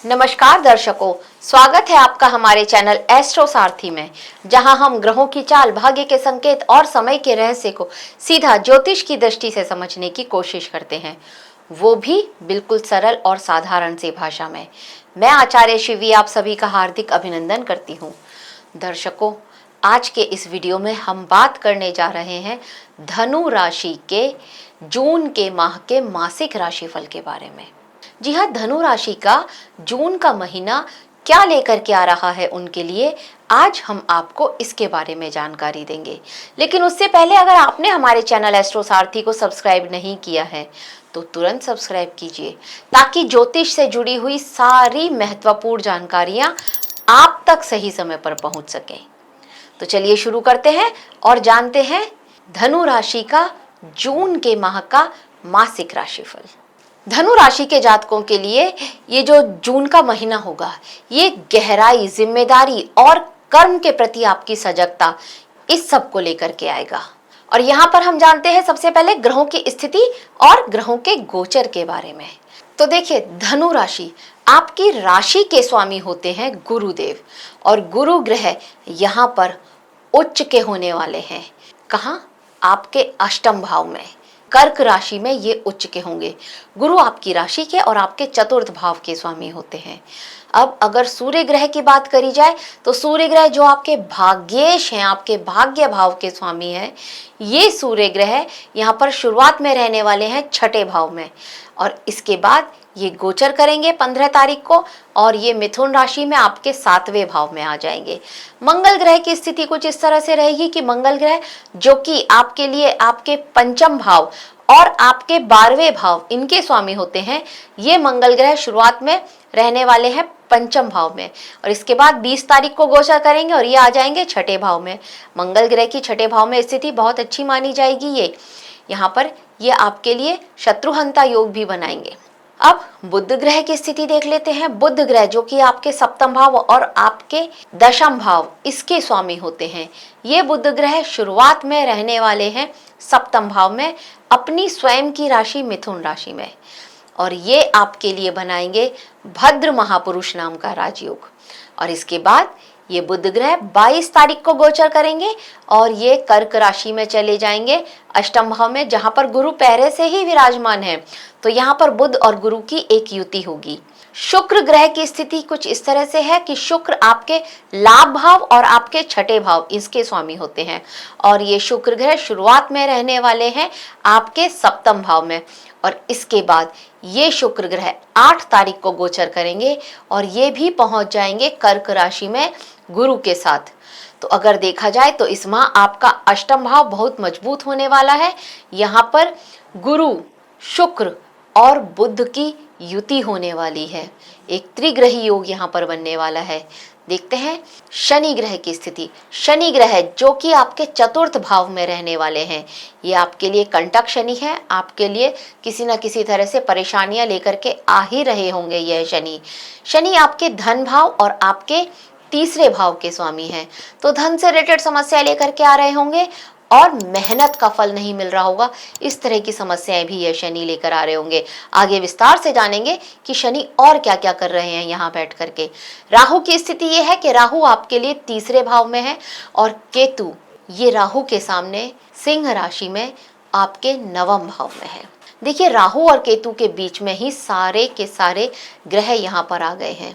नमस्कार दर्शकों, स्वागत है आपका हमारे चैनल एस्ट्रो सारथी में, जहां हम ग्रहों की चाल, भाग्य के संकेत और समय के रहस्य को सीधा ज्योतिष की दृष्टि से समझने की कोशिश करते हैं, वो भी बिल्कुल सरल और साधारण सी भाषा में। मैं आचार्य शिवी आप सभी का हार्दिक अभिनंदन करती हूँ। दर्शकों, आज के इस वीडियो में हम बात करने जा रहे हैं धनु राशि के जून के माह के मासिक राशिफल के बारे में। जी हाँ, धनु राशि का जून का महीना क्या लेकर के आ रहा है उनके लिए, आज हम आपको इसके बारे में जानकारी देंगे। लेकिन उससे पहले अगर आपने हमारे चैनल एस्ट्रो सारथी को सब्सक्राइब नहीं किया है तो तुरंत सब्सक्राइब कीजिए, ताकि ज्योतिष से जुड़ी हुई सारी महत्वपूर्ण जानकारियां आप तक सही समय पर पहुंच सकें। तो चलिए शुरू करते हैं और जानते हैं धनु राशि का जून के माह का मासिक राशिफल। धनु राशि के जातकों के लिए ये जो जून का महीना होगा, ये गहराई, जिम्मेदारी और कर्म के प्रति आपकी सजगता, इस सब को लेकर के आएगा। और यहाँ पर हम जानते हैं सबसे पहले ग्रहों की स्थिति और ग्रहों के गोचर के बारे में। तो देखिए, धनु राशि आपकी राशि के स्वामी होते हैं गुरुदेव, और गुरु ग्रह यहाँ पर उच्च के होने वाले हैं। कहाँ? आपके अष्टम भाव में, कर्क राशि में ये उच्च के होंगे। गुरु आपकी राशि के और आपके चतुर्थ भाव के स्वामी होते हैं। अब अगर सूर्य ग्रह की बात करी जाए तो सूर्य ग्रह जो आपके भाग्येश हैं, आपके भाग्य भाव के स्वामी हैं, ये सूर्य ग्रह यहाँ पर शुरुआत में रहने वाले हैं छठे भाव में, और इसके बाद ये गोचर करेंगे 15 तारीख को, और ये मिथुन राशि में आपके 7वें भाव में आ जाएंगे। मंगल ग्रह की स्थिति कुछ इस तरह से रहेगी कि मंगल ग्रह जो कि आपके लिए आपके पंचम भाव और आपके 12वें भाव इनके स्वामी होते हैं, ये मंगल ग्रह शुरुआत में रहने वाले हैं पंचम भाव में, और इसके बाद 20 तारीख को गोचर करेंगे और ये आ जाएंगे छठे भाव में। मंगल ग्रह की छठे भाव में स्थिति बहुत अच्छी मानी जाएगी। ये यहाँ पर ये आपके लिए शत्रुहंता योग भी बनाएंगे। अब बुध ग्रह की स्थिति देख लेते हैं। बुध ग्रह जो कि आपके सप्तम भाव और आपके दशम भाव इसके स्वामी होते हैं, ये बुध ग्रह शुरुआत में रहने वाले हैं सप्तम भाव में, अपनी स्वयं की राशि मिथुन राशि में, और ये आपके लिए बनाएंगे भद्र महापुरुष नाम का राजयोग। और इसके बाद ये बुध ग्रह 22 तारीख को गोचर करेंगे और ये कर्क राशि में चले जाएंगे अष्टम भाव में, जहां पर गुरु पहले से ही विराजमान है। तो यहाँ पर बुध और गुरु की एक युति होगी। शुक्र ग्रह की स्थिति कुछ इस तरह से है कि शुक्र आपके लाभ भाव और आपके छठे भाव इसके स्वामी होते हैं, और ये शुक्र ग्रह शुरुआत में रहने वाले हैं आपके सप्तम भाव में, और इसके बाद ये शुक्र ग्रह 8 तारीख को गोचर करेंगे और ये भी पहुंच जाएंगे कर्क राशि में गुरु के साथ। तो अगर देखा जाए तो इस माह आपका अष्टम भाव बहुत मजबूत होने वाला है। यहाँ पर गुरु, शुक्र और बुध की युति होने वाली है, एक त्रिग्रही योग यहाँ पर बनने वाला है। देखते हैं शनि ग्रह की स्थिति। शनि ग्रह जो कि आपके चतुर्थ भाव में रहने वाले हैं, ये आपके लिए कंटक शनि है, आपके लिए किसी न किसी तरह से परेशानियां लेकर के आ ही रहे होंगे यह शनि। शनि आपके धन भाव और आपके तीसरे भाव के स्वामी हैं, तो धन से रिलेटेड समस्या लेकर के आ रहे होंगे और मेहनत का फल नहीं मिल रहा होगा, इस तरह की समस्याएं भी ये शनि लेकर आ रहे होंगे। आगे विस्तार से जानेंगे कि शनि और क्या क्या कर रहे हैं यहाँ बैठ करके। राहु की स्थिति ये है कि राहु आपके लिए तीसरे भाव में है, और केतु ये राहु के सामने सिंह राशि में आपके नवम भाव में है। देखिए, राहु और केतु के बीच में ही सारे के सारे ग्रह यहाँ पर आ गए हैं,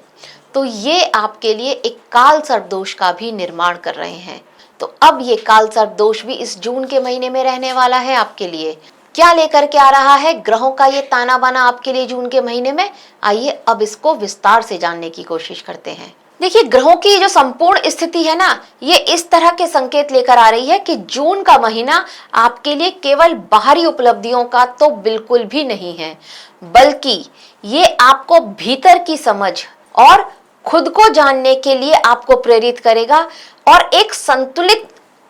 तो ये आपके लिए एक काल सर्प दोष का भी निर्माण कर रहे हैं। तो अब ये काल सर्प दोष भी इस जून के महीने में रहने वाला है आपके लिए। क्या लेकर के आ रहा है ग्रहों का ये ताना बाना आपके लिए जून के महीने में? आइए अब इसको विस्तार से जानने की कोशिश करते हैं। देखिए, ग्रहों की जो संपूर्ण स्थिति है ना, ये इस तरह के संकेत लेकर आ रही है कि जून का महीना आपके लिए केवल बाहरी उपलब्धियों का तो बिल्कुल भी नहीं है, बल्कि ये आपको भीतर की समझ और खुद को जानने के लिए आपको प्रेरित करेगा, और एक संतुलित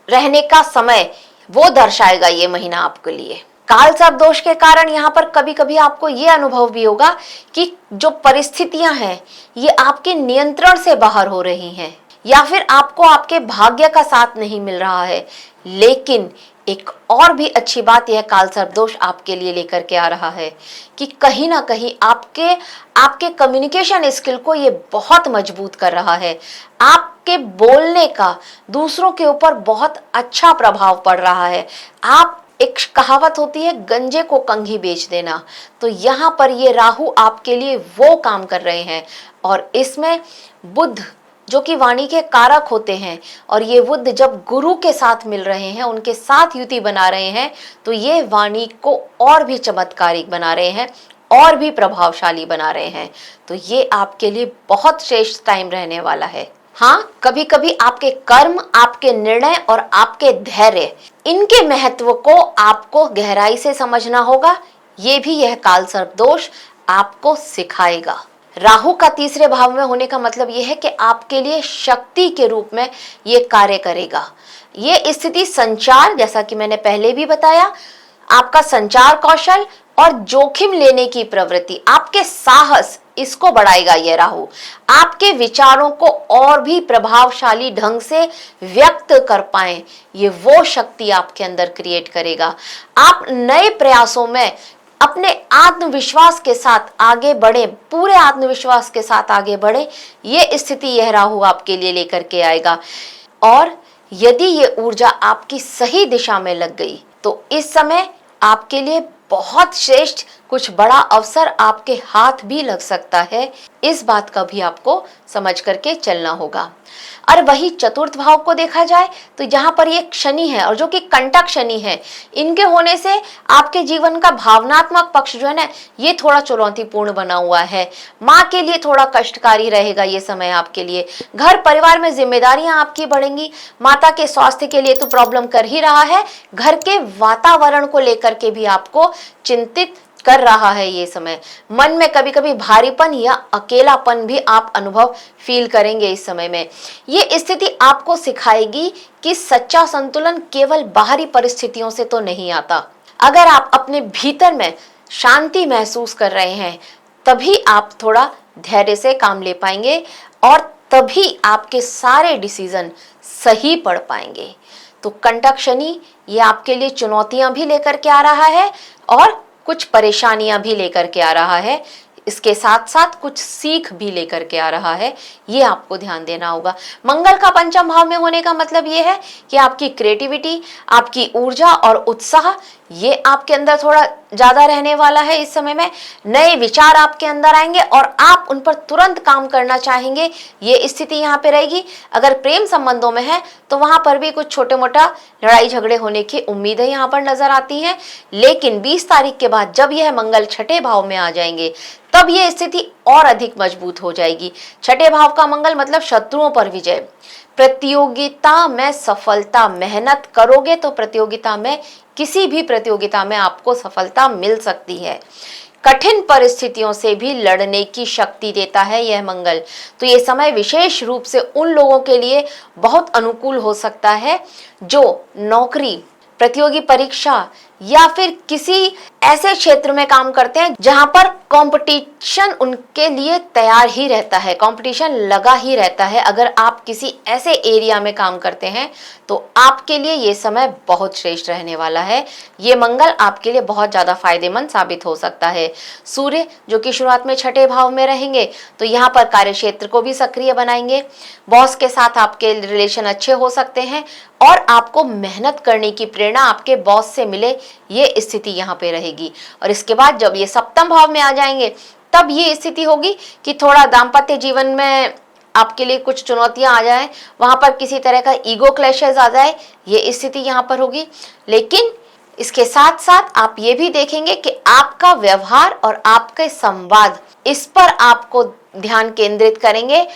रहने का समय वो दर्शाएगा ये महीना आपके लिए। काल सर्प दोष के कारण यहाँ पर कभी कभी आपको ये अनुभव भी होगा कि जो परिस्थितियां हैं ये आपके नियंत्रण से बाहर हो रही हैं, या फिर आपको आपके भाग्य का साथ नहीं मिल रहा है। लेकिन एक और भी अच्छी बात यह काल सर्प दोष आपके लिए लेकर के आ रहा है कि कहीं ना कहीं आपके कम्युनिकेशन स्किल को ये बहुत मजबूत कर रहा है। आपके बोलने का दूसरों के ऊपर बहुत अच्छा प्रभाव पड़ रहा है। आप एक कहावत होती है, गंजे को कंघी बेच देना, तो यहाँ पर ये राहु आपके लिए वो काम कर रहे हैं। और इसमें बुध जो कि वाणी के कारक होते हैं, और ये बुध जब गुरु के साथ मिल रहे हैं, उनके साथ युति बना रहे हैं, तो ये वाणी को और भी चमत्कारिक बना रहे हैं और भी प्रभावशाली बना रहे हैं। तो ये आपके लिए बहुत श्रेष्ठ टाइम रहने वाला है। हाँ, कभी कभी आपके कर्म, आपके निर्णय और आपके धैर्य, इनके महत्व को आपको गहराई से समझना होगा। ये भी यह काल सर्प दोष आपको सिखाएगा। राहु का तीसरे भाव में होने का मतलब यह है कि आपके लिए शक्ति के रूप में यह कार्य करेगा। ये स्थिति संचार, जैसा कि मैंने पहले भी बताया, आपका संचार कौशल और जोखिम लेने की प्रवृत्ति, आपके साहस, इसको बढ़ाएगा ये राहु। आपके विचारों को और भी प्रभावशाली ढंग से व्यक्त कर पाएं, ये वो शक्ति आपके अंदर क्रिएट करेगा। आप नए प्रयासों में अपने आत्मविश्वास के साथ आगे बढ़े, पूरे आत्मविश्वास के साथ आगे बढ़े, ये स्थिति यह राहु आपके लिए लेकर के आएगा। और यदि ये ऊर्जा आपकी सही दिशा में लग गई तो इस समय आपके लिए बहुत श्रेष्ठ कुछ बड़ा अवसर आपके हाथ भी लग सकता है। इस बात का भी आपको समझ करके चलना होगा। और वही चतुर्थ भाव को देखा जाए तो जहां पर ये शनि है, और जो कि कंटक शनि है, इनके होने से आपके जीवन का भावनात्मक पक्ष जो है ना, ये थोड़ा चुनौतीपूर्ण बना हुआ है। माँ के लिए थोड़ा कष्टकारी रहेगा ये समय आपके लिए। घर परिवार में जिम्मेदारियां आपकी बढ़ेंगी। माता के स्वास्थ्य के लिए तो प्रॉब्लम कर ही रहा है, घर के वातावरण को लेकर के भी आपको चिंतित कर रहा है ये समय। मन में कभी कभी भारीपन या अकेलापन भी आप अनुभव फील करेंगे इस समय में। ये स्थिति आपको सिखाएगी कि सच्चा संतुलन केवल बाहरी परिस्थितियों से तो नहीं आता। अगर आप अपने भीतर में शांति महसूस कर रहे हैं, तभी आप थोड़ा धैर्य से काम ले पाएंगे और तभी आपके सारे डिसीजन सही पड़ पाएंगे। तो कंटक शनि ये आपके लिए चुनौतियां भी लेकर के आ रहा है और कुछ परेशानियां भी लेकर के आ रहा है। इसके साथ साथ कुछ सीख भी लेकर के आ रहा है, ये आपको ध्यान देना होगा। मंगल का पंचम भाव में होने का मतलब ये है कि आपकी क्रिएटिविटी, आपकी ऊर्जा और उत्साह, ये आपके अंदर थोड़ा ज्यादा रहने वाला है। इस समय में नए विचार आपके अंदर आएंगे और आप उन पर तुरंत काम करना चाहेंगे, ये स्थिति यहाँ पे रहेगी। अगर प्रेम संबंधों में है तो वहां पर भी कुछ छोटे मोटा लड़ाई झगड़े होने की उम्मीदें यहाँ पर नजर आती हैं। लेकिन 20 तारीख के बाद जब यह मंगल छठे भाव में आ जाएंगे, तब यह स्थिति और अधिक मजबूत हो जाएगी। छठे भाव का मंगल मतलब शत्रुओं पर विजय, प्रतियोगिता में सफलता। मेहनत करोगे तो प्रतियोगिता में, किसी भी प्रतियोगिता में आपको सफलता मिल सकती है। कठिन परिस्थितियों से भी लड़ने की शक्ति देता है यह मंगल। तो ये समय विशेष रूप से उन लोगों के लिए बहुत अनुकूल हो सकता है जो नौकरी, प्रतियोगी परीक्षा या फिर किसी ऐसे क्षेत्र में काम करते हैं जहां पर कंपटीशन उनके लिए तैयार ही रहता है, कंपटीशन लगा ही रहता है। अगर आप किसी ऐसे एरिया में काम करते हैं तो आपके लिए ये समय बहुत श्रेष्ठ रहने वाला है। ये मंगल आपके लिए बहुत ज्यादा फायदेमंद साबित हो सकता है। सूर्य जो कि शुरुआत में छठे भाव में रहेंगे तो यहाँ पर कार्य क्षेत्र को भी सक्रिय बनाएंगे। बॉस के साथ आपके रिलेशन अच्छे हो सकते हैं और आपको मेहनत करने की प्रेरणा आपके बॉस से मिले, ये स्थिति यहाँ पे रहेगी। और इसके बाद जब ये सप्तम भाव में आ जाएंगे तब ये स्थिति होगी कि थोड़ा दाम्पत्य जीवन में आपके लिए कुछ चुनौतियां आ जाएं, वहां पर किसी तरह का ईगो क्लैशेस आ जाए, ये स्थिति यहाँ पर होगी। लेकिन इसके साथ साथ आप ये भी देखेंगे कि आपका व्यवहार और आपके संवाद, इस पर आपको ध्यान केंद्रित करेंगे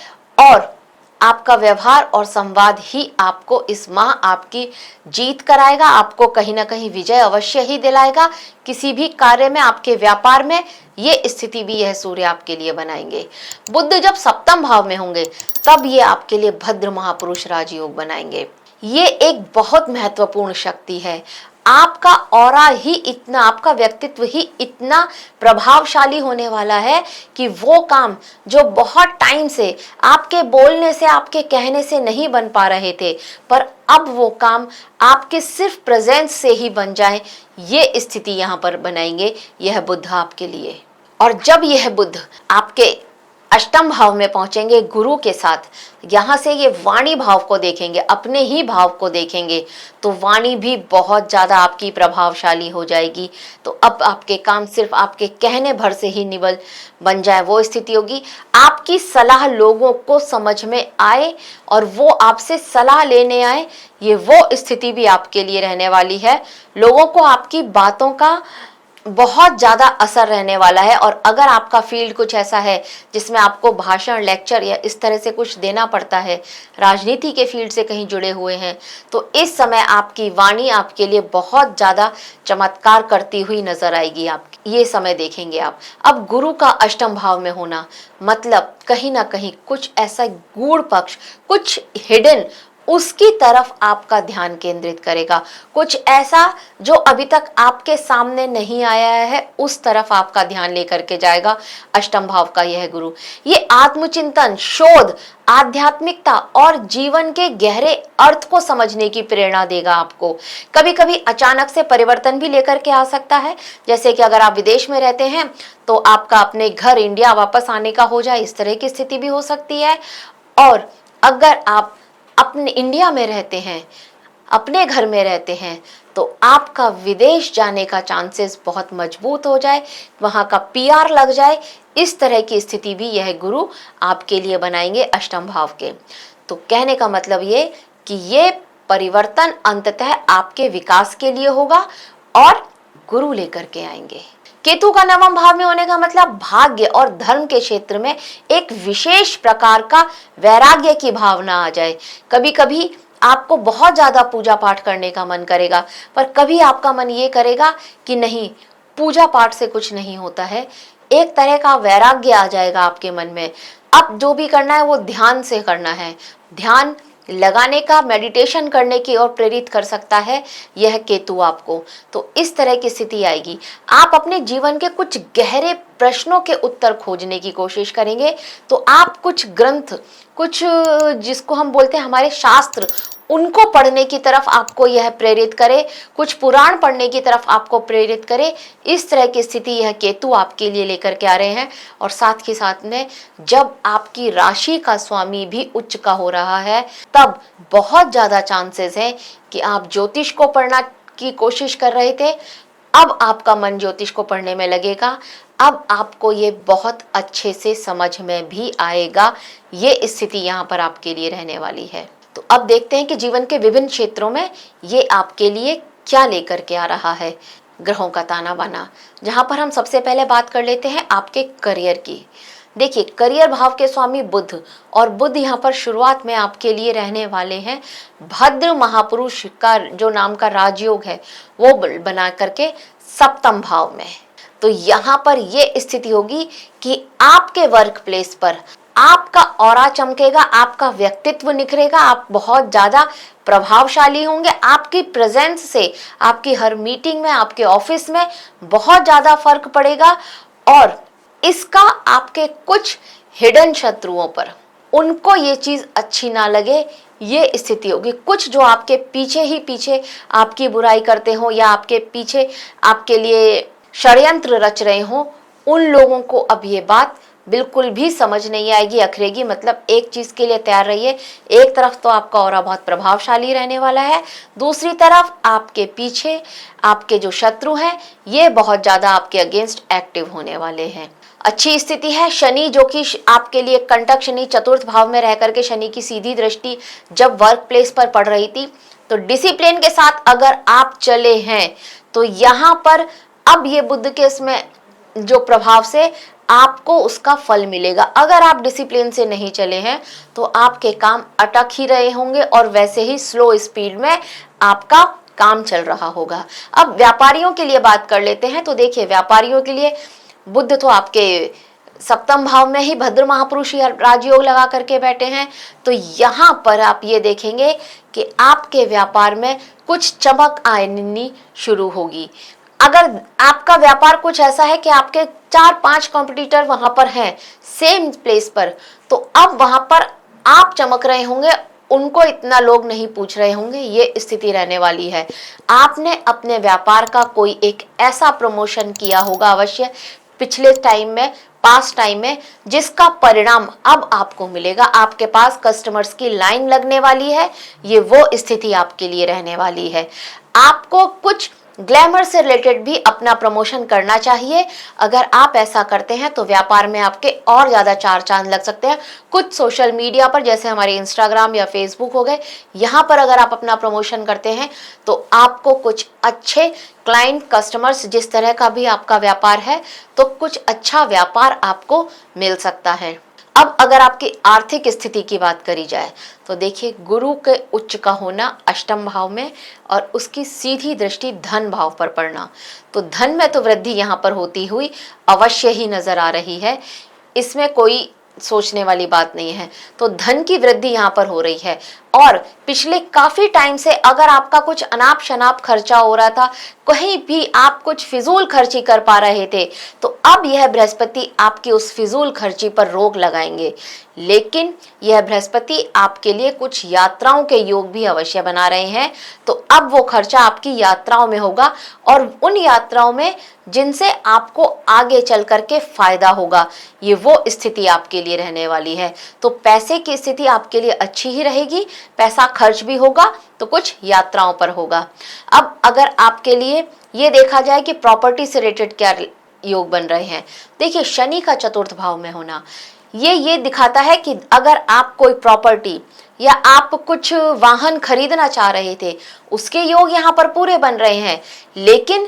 और आपका व्यवहार और संवाद ही आपको इस माह आपकी जीत कराएगा, आपको कहीं ना कहीं विजय अवश्य ही दिलाएगा। किसी भी कार्य में, आपके व्यापार में ये स्थिति भी यह सूर्य आपके लिए बनाएंगे। बुध जब सप्तम भाव में होंगे तब ये आपके लिए भद्र महापुरुष राजयोग बनाएंगे। ये एक बहुत महत्वपूर्ण शक्ति है। आपका ऑरा ही इतना, आपका व्यक्तित्व ही इतना प्रभावशाली होने वाला है कि वो काम जो बहुत टाइम से आपके बोलने से, आपके कहने से नहीं बन पा रहे थे, पर अब वो काम आपके सिर्फ प्रेजेंस से ही बन जाए, ये स्थिति यहाँ पर बनाएंगे यह बुध आपके लिए। और जब यह बुध आपके अष्टम भाव में पहुंचेंगे गुरु के साथ, यहां से ये वाणी भाव को देखेंगे, अपने ही भाव को देखेंगे, तो वाणी भी बहुत ज्यादा आपकी प्रभावशाली हो जाएगी। तो अब आपके काम सिर्फ आपके कहने भर से ही निवल बन जाए, वो स्थिति होगी। आपकी सलाह लोगों को समझ में आए और वो आपसे सलाह लेने आए, ये वो स्थिति भी आपके लिए रहने वाली है। लोगों को आपकी बातों का बहुत ज़्यादा असर रहने वाला है। और अगर आपका फील्ड कुछ ऐसा है जिसमें आपको भाषण, लेक्चर या इस तरह से कुछ देना पड़ता है, राजनीति के फील्ड से कहीं जुड़े हुए हैं, तो इस समय आपकी वाणी आपके लिए बहुत ज़्यादा चमत्कार करती हुई नजर आएगी। आप ये समय देखेंगे आप। अब गुरु का अष्टम भाव में होना मतलब कहीं ना कहीं कुछ ऐसा गूढ़ पक्ष, कुछ हिडन, उसकी तरफ आपका ध्यान केंद्रित करेगा। कुछ ऐसा जो अभी तक आपके सामने नहीं आया है, उस तरफ आपका ध्यान लेकर के जाएगा अष्टम भाव का यह गुरु। ये आत्मचिंतन, शोध, आध्यात्मिकता और जीवन के गहरे अर्थ को समझने की प्रेरणा देगा आपको। कभी कभी अचानक से परिवर्तन भी लेकर के आ सकता है, जैसे कि अगर आप विदेश में रहते हैं तो आपका अपने घर इंडिया वापस आने का हो जाए, इस तरह की स्थिति भी हो सकती है। और अगर आप अपने इंडिया में रहते हैं, अपने घर में रहते हैं, तो आपका विदेश जाने का चांसेस बहुत मजबूत हो जाए, वहां का पीआर लग जाए, इस तरह की स्थिति भी यह गुरु आपके लिए बनाएंगे अष्टम भाव के। तो कहने का मतलब ये कि ये परिवर्तन अंततः आपके विकास के लिए होगा और गुरु लेकर के आएंगे। केतु का नवम भाव में होने का मतलब भाग्य और धर्म के क्षेत्र में एक विशेष प्रकार का वैराग्य की भावना आ जाए। कभी कभी आपको बहुत ज्यादा पूजा पाठ करने का मन करेगा, पर कभी आपका मन ये करेगा कि नहीं, पूजा पाठ से कुछ नहीं होता है। एक तरह का वैराग्य आ जाएगा आपके मन में। अब जो भी करना है वो ध्यान से करना है। ध्यान लगाने का, मेडिटेशन करने की ओर प्रेरित कर सकता है यह केतु आपको। तो इस तरह की स्थिति आएगी। आप अपने जीवन के कुछ गहरे प्रश्नों के उत्तर खोजने की कोशिश करेंगे, तो आप कुछ ग्रंथ, कुछ जिसको हम बोलते हैं हमारे शास्त्र, उनको पढ़ने की तरफ आपको यह प्रेरित करे, कुछ पुराण पढ़ने की तरफ आपको प्रेरित करे। इस तरह की स्थिति यह केतु आपके लिए लेकर के आ रहे हैं। और साथ ही साथ में जब आपकी राशि का स्वामी भी उच्च का हो रहा है, तब बहुत ज्यादा चांसेस है कि आप ज्योतिष को पढ़ना की कोशिश कर रहे थे, अब आपका मन ज्योतिष को पढ़ने में लगेगा। अब आपको ये बहुत अच्छे से समझ में भी आएगा। ये स्थिति यहाँ पर आपके लिए रहने वाली है। तो अब देखते हैं कि जीवन के विभिन्न क्षेत्रों में ये आपके लिए क्या लेकर के आ रहा है ग्रहों का ताना बाना। जहां पर हम सबसे पहले बात कर लेते हैं आपके करियर की। देखिए, करियर भाव के स्वामी बुध, और बुध यहाँ पर शुरुआत में आपके लिए रहने वाले हैं भद्र महापुरुष का जो नाम का राजयोग है वो बना करके सप्तम भाव में। तो यहाँ पर ये स्थिति होगी कि आपके वर्क प्लेस पर आपका ऑरा चमकेगा, आपका व्यक्तित्व निखरेगा, आप बहुत ज्यादा प्रभावशाली होंगे। आपकी प्रेजेंस से आपकी हर मीटिंग में, आपके ऑफिस में बहुत ज्यादा फर्क पड़ेगा। और इसका आपके कुछ हिडन शत्रुओं पर, उनको ये चीज अच्छी ना लगे, ये स्थिति होगी। कुछ जो आपके पीछे ही पीछे आपकी बुराई करते हो या आपके पीछे आपके लिए षड्यंत्र रच रहे हो, उन लोगों को अब ये बात बिल्कुल भी समझ नहीं आएगी, अखरेगी। मतलब एक चीज के लिए तैयार रहिए, एक तरफ तो आपका ऑरा बहुत प्रभावशाली रहने वाला है, दूसरी तरफ आपके पीछे आपके जो शत्रु हैं ये बहुत ज्यादा आपके अगेंस्ट एक्टिव होने वाले हैं। अच्छी स्थिति है। शनि जो कि आपके लिए कंटक शनि चतुर्थ भाव में रह करके, शनि की सीधी दृष्टि जब वर्क प्लेस पर पड़ रही थी, तो डिसिप्लिन के साथ अगर आप चले हैं तो यहाँ पर अब ये बुध के इसमें जो प्रभाव से आपको उसका फल मिलेगा। अगर आप डिसिप्लिन से नहीं चले हैं तो आपके काम अटक ही रहे होंगे और वैसे ही स्लो स्पीड में आपका काम चल रहा होगा। अब व्यापारियों के लिए बात कर लेते हैं। तो देखिए, व्यापारियों के लिए बुध तो आपके सप्तम भाव में ही भद्र महापुरुष राजयोग लगा करके बैठे हैं, तो यहाँ पर आप ये देखेंगे कि आपके व्यापार में कुछ चमक आनी शुरू होगी। अगर आपका व्यापार कुछ ऐसा है कि आपके 4-5 कॉम्पिटिटर वहां पर हैं सेम प्लेस पर, तो अब वहां पर आप चमक रहे होंगे, उनको इतना लोग नहीं पूछ रहे होंगे, ये स्थिति रहने वाली है। आपने अपने व्यापार का कोई एक ऐसा प्रमोशन किया होगा अवश्य पिछले टाइम में, पास्ट टाइम में, जिसका परिणाम अब आपको मिलेगा। आपके पास कस्टमर्स की लाइन लगने वाली है, ये वो स्थिति आपके लिए रहने वाली है। आपको कुछ ग्लैमर से रिलेटेड भी अपना प्रमोशन करना चाहिए। अगर आप ऐसा करते हैं तो व्यापार में आपके और ज़्यादा चार चांद लग सकते हैं। कुछ सोशल मीडिया पर, जैसे हमारे इंस्टाग्राम या फेसबुक हो गए, यहाँ पर अगर आप अपना प्रमोशन करते हैं तो आपको कुछ अच्छे क्लाइंट, कस्टमर्स, जिस तरह का भी आपका व्यापार है, तो कुछ अच्छा व्यापार आपको मिल सकता है। अब अगर आपकी आर्थिक स्थिति की बात करी जाए तो देखिए, गुरु के उच्च का होना अष्टम भाव में और उसकी सीधी दृष्टि धन भाव पर पड़ना, तो धन में तो वृद्धि यहाँ पर होती हुई अवश्य ही नजर आ रही है। इसमें कोई सोचने वाली बात नहीं है। तो धन की वृद्धि यहाँ पर हो रही है। और पिछले काफी टाइम से अगर आपका कुछ अनाप शनाप खर्चा हो रहा था, कहीं भी आप कुछ फिजूल खर्ची कर पा रहे थे, तो अब यह बृहस्पति आपकी उस फिजूल खर्ची पर रोक लगाएंगे। लेकिन यह बृहस्पति आपके लिए कुछ यात्राओं के योग भी अवश्य बना रहे हैं, तो अब वो खर्चा आपकी यात्राओं में होगा और उन यात्राओं में जिनसे आपको आगे चल करके फायदा होगा, ये वो स्थिति आपके लिए रहने वाली है। तो पैसे की स्थिति आपके लिए अच्छी ही रहेगी, पैसा खर्च भी होगा तो कुछ यात्राओं पर होगा। अब अगर आपके लिए ये देखा जाए कि प्रॉपर्टी से रिलेटेड क्या योग बन रहे हैं, देखिए शनि का चतुर्थ भाव में होना ये दिखाता है कि अगर आप कोई प्रॉपर्टी या आप कुछ वाहन खरीदना चाह रहे थे, उसके योग यहाँ पर पूरे बन रहे हैं, लेकिन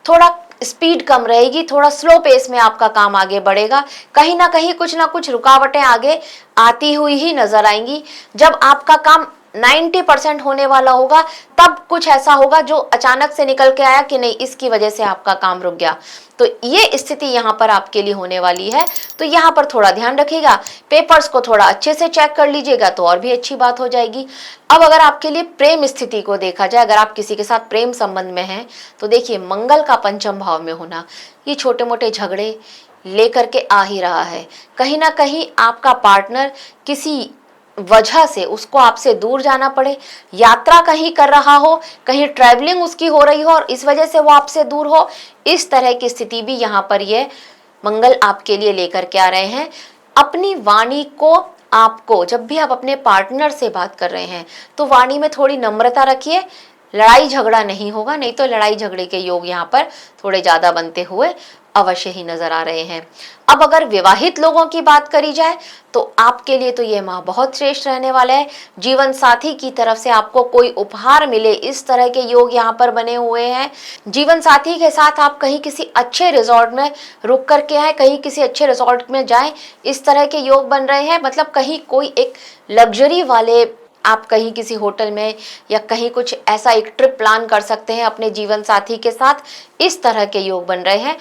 थोड़ा स्पीड कम रहेगी, थोड़ा स्लो पेस में आपका काम आगे बढ़ेगा। कहीं ना कहीं कुछ ना कुछ रुकावटें आगे आती हुई ही नजर आएंगी। जब आपका काम 90% होने वाला होगा, तब कुछ ऐसा होगा जो अचानक से निकल के आया कि नहीं, इसकी वजह से आपका काम रुक गया। तो ये स्थिति यहाँ पर आपके लिए होने वाली है, तो यहाँ पर थोड़ा ध्यान रखिएगा। पेपर्स को थोड़ा अच्छे से चेक कर लीजिएगा तो और भी अच्छी बात हो जाएगी। अब अगर आपके लिए प्रेम स्थिति को देखा जाए, अगर आप किसी के साथ प्रेम संबंध में हैं, तो देखिए मंगल का पंचम भाव में होना, ये छोटे मोटे झगड़े लेकर के आ ही रहा है। कहीं ना कहीं आपका पार्टनर किसी वजह से उसको आपसे दूर जाना पड़े, यात्रा कहीं कर रहा हो, कहीं ट्रैवलिंग उसकी हो रही हो और इस वजह से वो आपसे दूर हो, इस तरह की स्थिति भी यहाँ पर ये मंगल आपके लिए लेकर के आ रहे हैं। अपनी वाणी को, आपको जब भी आप अपने पार्टनर से बात कर रहे हैं तो वाणी में थोड़ी नम्रता रखिए, लड़ाई झगड़ा नहीं होगा, नहीं तो लड़ाई झगड़े के योग यहाँ पर थोड़े ज्यादा बनते हुए अवश्य ही नजर आ रहे हैं। अब अगर विवाहित लोगों की बात करी जाए तो आपके लिए तो ये माह बहुत श्रेष्ठ रहने वाला है। जीवन साथी की तरफ से आपको कोई उपहार मिले, इस तरह के योग यहाँ पर बने हुए हैं। जीवन साथी के साथ आप कहीं किसी अच्छे रिजॉर्ट में रुक करके आए, कहीं किसी अच्छे रिजॉर्ट में जाएं, इस तरह के योग बन रहे हैं। मतलब कहीं कोई एक लग्जरी वाले, आप कहीं किसी होटल में या कहीं कुछ ऐसा एक ट्रिप प्लान कर सकते हैं अपने जीवन साथी के साथ, इस तरह के योग बन रहे हैं।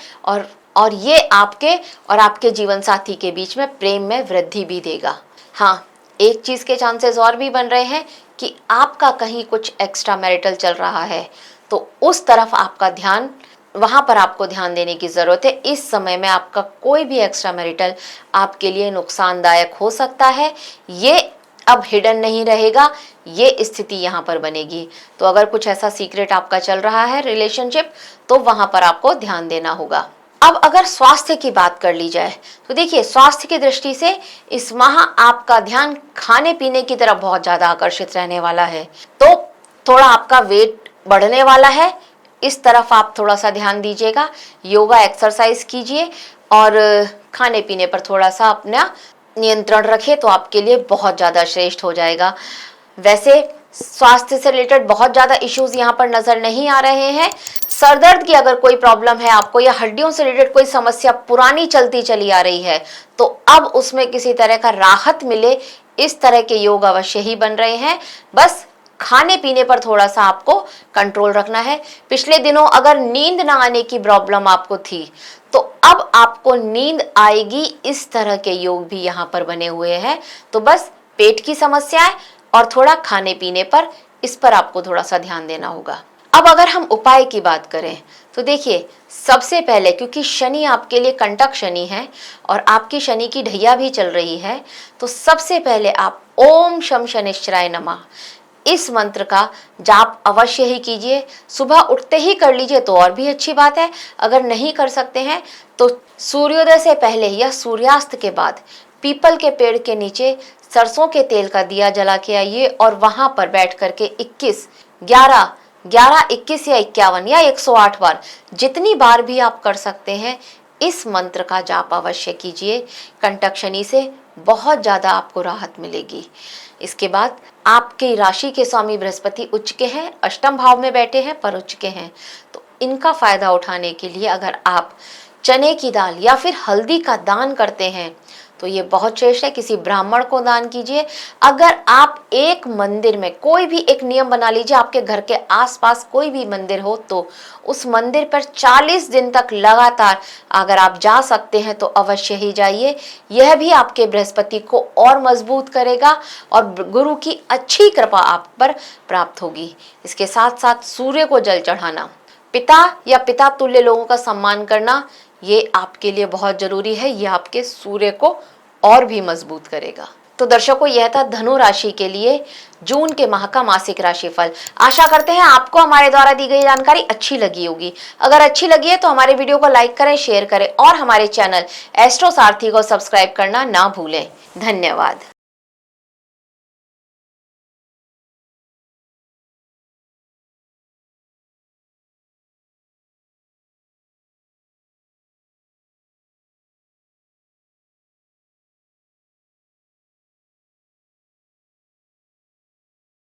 और ये आपके और आपके जीवन साथी के बीच में प्रेम में वृद्धि भी देगा। हाँ, एक चीज के चांसेस और भी बन रहे हैं कि आपका कहीं कुछ एक्स्ट्रा मैरिटल चल रहा है, तो उस तरफ आपका ध्यान, वहां पर आपको ध्यान देने की जरूरत है। इस समय में आपका कोई भी एक्स्ट्रा मैरिटल आपके लिए नुकसानदायक हो सकता है, ये अब हिडन नहीं रहेगा, ये स्थिति यहाँ पर बनेगी। तो अगर कुछ ऐसा सीक्रेट आपका चल रहा है रिलेशनशिप, तो वहां पर आपको ध्यान देना होगा। अब अगर स्वास्थ्य की बात कर ली जाए तो देखिए, स्वास्थ्य की दृष्टि से इस माह आपका ध्यान खाने पीने की तरफ बहुत ज्यादा आकर्षित रहने वाला है, तो थोड़ा आपका वेट बढ़ने वाला है, इस तरफ आप थोड़ा सा ध्यान दीजिएगा। योगा एक्सरसाइज कीजिए और खाने पीने पर थोड़ा सा अपना नियंत्रण रखें, तो आपके लिए बहुत ज़्यादा श्रेष्ठ हो जाएगा। वैसे स्वास्थ्य से रिलेटेड बहुत ज़्यादा इश्यूज यहाँ पर नजर नहीं आ रहे हैं। सर दर्द की अगर कोई प्रॉब्लम है आपको, या हड्डियों से रिलेटेड कोई समस्या पुरानी चलती चली आ रही है, तो अब उसमें किसी तरह का राहत मिले, इस तरह के योग अवश्य ही बन रहे हैं। बस खाने पीने पर थोड़ा सा आपको कंट्रोल रखना है। पिछले दिनों अगर नींद ना आने की प्रॉब्लम आपको थी तो अब आपको नींद आएगी, इस तरह के योग भी यहाँ पर बने हुए हैं। तो बस पेट की समस्या है और थोड़ा खाने पीने पर, इस पर आपको थोड़ा सा ध्यान देना होगा। अब अगर हम उपाय की बात करें तो देखिए, सबसे पहले क्योंकि शनि आपके लिए कंटक शनि है और आपकी शनि की ढैया भी चल रही है, तो सबसे पहले आप ओम शम शनिश्चराय नमः इस मंत्र का जाप अवश्य ही कीजिए। सुबह उठते ही कर लीजिए तो और भी अच्छी बात है। अगर नहीं कर सकते हैं तो सूर्योदय से पहले या सूर्यास्त के बाद पीपल के पेड़ के नीचे सरसों के तेल का दिया जला के आइए और वहां पर बैठ करके 21, 11, 21 या 51 या 108 बार, जितनी बार भी आप कर सकते हैं, इस मंत्र का जाप अवश्य कीजिए। कंटक शनि से बहुत ज़्यादा आपको राहत मिलेगी। इसके बाद आपकी राशि के स्वामी बृहस्पति उच्च के हैं, अष्टम भाव में बैठे हैं पर उच्च के हैं, तो इनका फायदा उठाने के लिए अगर आप चने की दाल या फिर हल्दी का दान करते हैं तो ये बहुत श्रेष्ठ है। किसी ब्राह्मण को दान कीजिए। अगर आप एक मंदिर में, कोई भी एक नियम बना लीजिए, आपके घर के आसपास कोई भी मंदिर हो तो उस मंदिर पर 40 दिन तक लगातार अगर आप जा सकते हैं तो अवश्य ही जाइए। यह भी आपके बृहस्पति को और मजबूत करेगा और गुरु की अच्छी कृपा आप पर प्राप्त होगी। इसके साथ साथ सूर्य को जल चढ़ाना, पिता या पिता तुल्य लोगों का सम्मान करना, ये आपके लिए बहुत जरूरी है। ये आपके सूर्य को और भी मजबूत करेगा। तो दर्शकों, यह था धनु राशि के लिए जून के माह का मासिक राशिफल। आशा करते हैं आपको हमारे द्वारा दी गई जानकारी अच्छी लगी होगी। अगर अच्छी लगी है तो हमारे वीडियो को लाइक करें, शेयर करें और हमारे चैनल एस्ट्रो सारथी को सब्सक्राइब करना ना भूलें। धन्यवाद।